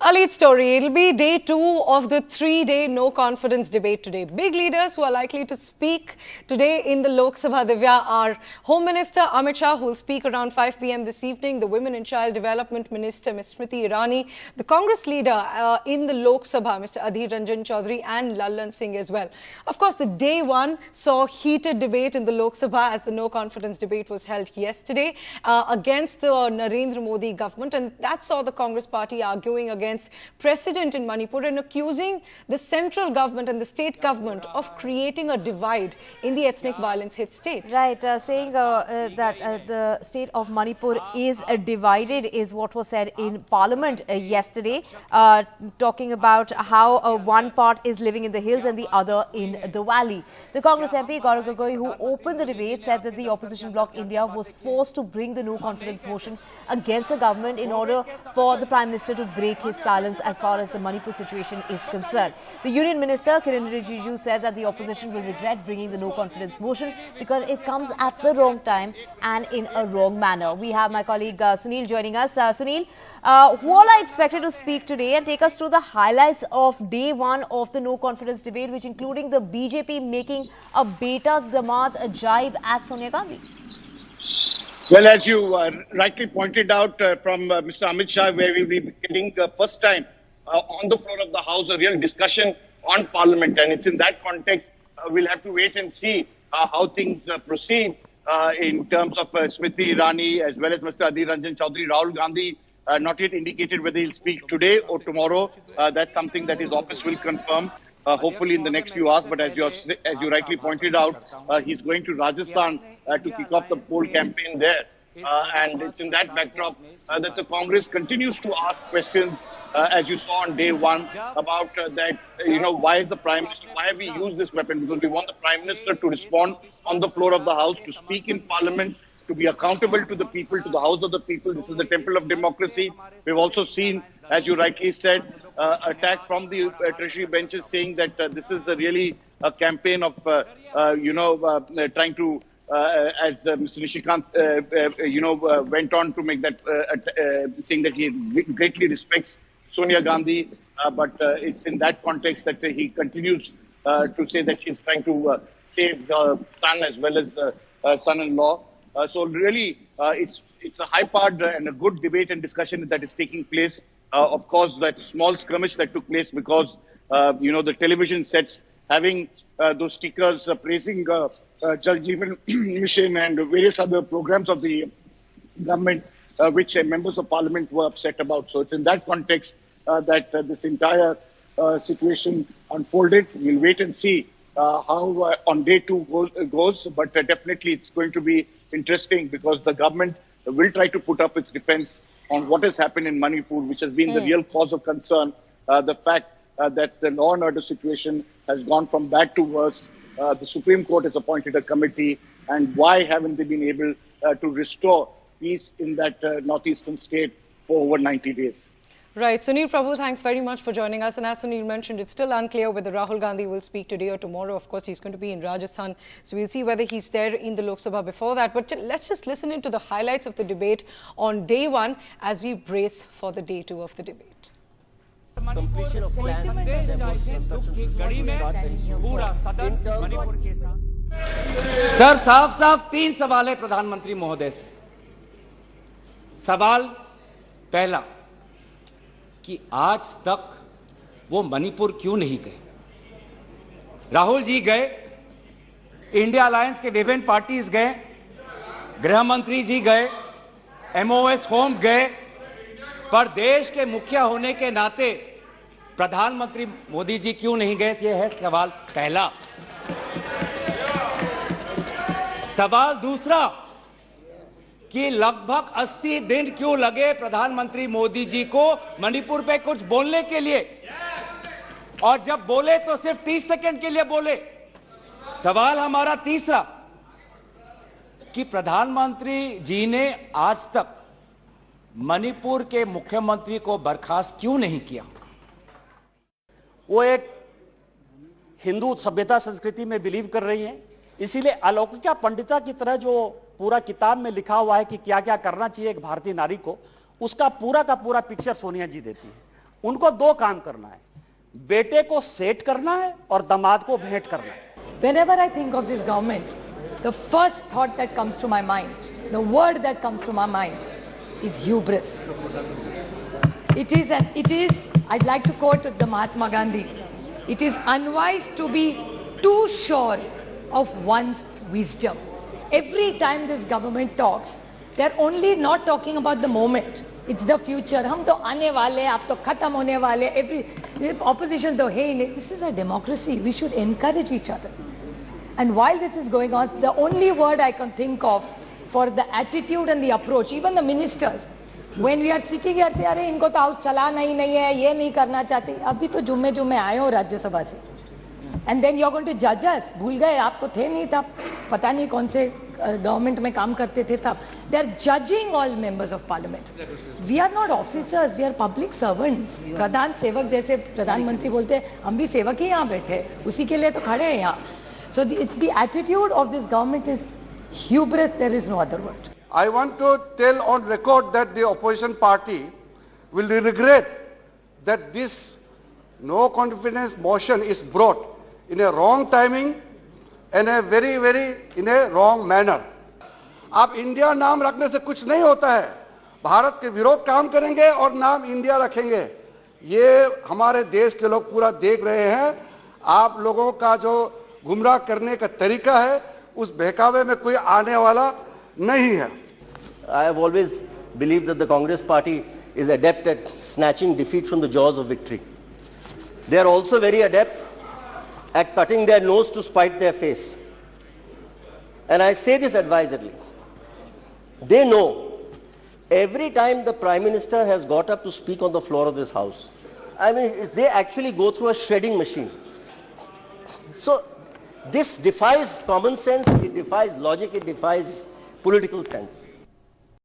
A lead story. It'll be day 2 of the 3-day no confidence debate today. Big leaders who are likely to speak today in the Lok Sabha, Divya, are Home Minister Amit Shah, who will speak around 5 p.m. this evening, the Women and Child Development Minister, Ms. Smriti Irani, the Congress leader in the Lok Sabha, Mr. Adhir Ranjan Chaudhary, and Lallan Singh as well. Of course, the day 1 saw heated debate in the Lok Sabha as the no confidence debate was held yesterday against the Narendra Modi government, and that saw the Congress party arguing against precedent in Manipur and accusing the central government and the state government of creating a divide in the ethnic violence hit state. Right, saying that the state of Manipur is divided is what was said in Parliament yesterday, talking about how one part is living in the hills and the other in the valley. The Congress MP Gaurav Gogoi, who opened the debate, said that the opposition bloc India was forced to bring the no confidence motion against the government in order for the Prime Minister to break his silence as far as the Manipur situation is concerned. The Union Minister Kiren Rijiju said that the opposition will regret bringing the no confidence motion because it comes at the wrong time and in a wrong manner. We have my colleague Sunil joining us. Sunil, who all are expected to speak today and take us through the highlights of day 1 of the no confidence debate, which including the BJP making a beta Damat jibe at Sonia Gandhi? Well, as you rightly pointed out from Mr. Amit Shah, where we will be getting the first time on the floor of the House a real discussion on Parliament. And it's in that context, we'll have to wait and see how things proceed in terms of Smriti Irani as well as Mr. Adhir Ranjan Chaudhary. Rahul Gandhi not yet indicated whether he'll speak today or tomorrow. That's something that his office will confirm. Hopefully in the next few hours, but as you rightly pointed out, he's going to Rajasthan to kick off the poll campaign there. And it's in that backdrop that the Congress continues to ask questions, as you saw on day 1, about that, why is the Prime Minister, why have we used this weapon? Because we want the Prime Minister to respond on the floor of the House, to speak in Parliament, to be accountable to the people, to the House of the people. This is the temple of democracy. We've also seen, as you rightly said, attack from the Treasury benches saying that this is really a campaign of, trying to, as Mr. Nishikant, went on to make that, saying that he greatly respects Sonia Gandhi. But it's in that context that he continues to say that he's trying to save the son as well as son-in-law. So really, it's a high-powered and a good debate and discussion that is taking place. Of course, that small skirmish that took place because, the television sets having those stickers praising Jal Jeevan Mission and various other programs of the government, which members of parliament were upset about. So it's in that context that this entire situation unfolded. We'll wait and see how on day 2 goes, but definitely it's going to be interesting because the government will try to put up its defense on what has happened in Manipur, which has been the real cause of concern. The fact that the law and order situation has gone from bad to worse. The Supreme Court has appointed a committee, and why haven't they been able to restore peace in that northeastern state for over 90 days? Right. Sunil Prabhu, thanks very much for joining us. And as Sunil mentioned, it's still unclear whether Rahul Gandhi will speak today or tomorrow. Of course, he's going to be in Rajasthan. So we'll see whether he's there in the Lok Sabha before that. But let's just listen into the highlights of the debate on day 1 as we brace for the day 2 of the debate. Sir साफ साफ 3 सवाल है प्रधानमंत्री महोदय से। सवाल पहला कि आज तक वो मणिपुर क्यों नहीं गए? राहुल जी गए, इंडिया अलायंस के विभिन्न पार्टीज गए, गृह मंत्री जी गए, एमओएस होम गए, पर देश के मुखिया होने के नाते प्रधानमंत्री मोदी जी क्यों नहीं गए? ये है सवाल पहला। सवाल दूसरा कि लगभग 80 दिन क्यों लगे प्रधानमंत्री मोदी जी को मणिपुर पे कुछ बोलने के लिए, और जब बोले तो सिर्फ 30 सेकंड के लिए बोले। सवाल हमारा तीसरा कि प्रधानमंत्री जी ने आज तक मणिपुर के मुख्यमंत्री को बर्खास्त क्यों नहीं किया? वो एक हिंदू सभ्यता संस्कृति में बिलीव कर रही है, इसीलिए अलौकिका पंडिता की तरह जो पूरा किताब में लिखा हुआ है कि क्या क्या करना चाहिए एक भारतीय नारी को, उसका पूरा का पूरा पिक्चर सोनिया जी देती है। उनको दो काम करना है, बेटे को सेट करना है और दामाद को भेंट करना है। Whenever I think of this government, the first thought that comes to my mind, the word that comes to my mind is hubris. It is, I'd like to quote the Mahatma Gandhi, it is unwise to be too sure of one's wisdom. Every time this government talks, they're only not talking about the moment. It's the future. हम तो आने वाले, आप तो खत्म होने वाले. Every opposition तो है ही नहीं. This is a democracy. We should encourage each other. And while this is going on, the only word I can think of for the attitude and the approach, even the ministers, when we are sitting here, say, अरे इनको तो house चलाना ही नहीं है, ये नहीं करना चाहते. अभी तो जुम्मे आए हो राज्यसभा से. And then you're going to judge us. भूल गए, आप तो थे नहीं तब. पता नहीं कौन से गवर्नमेंट में काम करते थे तब. They are judging all members of parliament. We are not officers, we are public servants. प्रधान सेवक जैसे प्रधानमंत्री बोलते हैं, हम भी सेवक ही यहाँ बैठे, उसी के लिए तो खड़े हैं यहाँ. So it's the attitude of this government is hubris, there is no other word. I want to tell on record that the opposition party will regret that this no confidence motion is brought in a wrong timing and a very in a wrong manner. आप India नाम रखने से कुछ नहीं होता है. भारत के विरोध काम करेंगे और नाम इंडिया रखेंगे. ये हमारे देश के लोग पूरा देख रहे हैं. आप लोगों का जो गुमराह करने का तरीका है, उस बहकावे में कोई आने वाला नहीं है. I have always believed that the Congress party is adept at snatching defeat from the jaws of victory. They are also very adept at cutting their nose to spite their face. And I say this advisedly. They know every time the Prime Minister has got up to speak on the floor of this house, I mean, they actually go through a shredding machine. So this defies common sense, it defies logic, it defies political sense.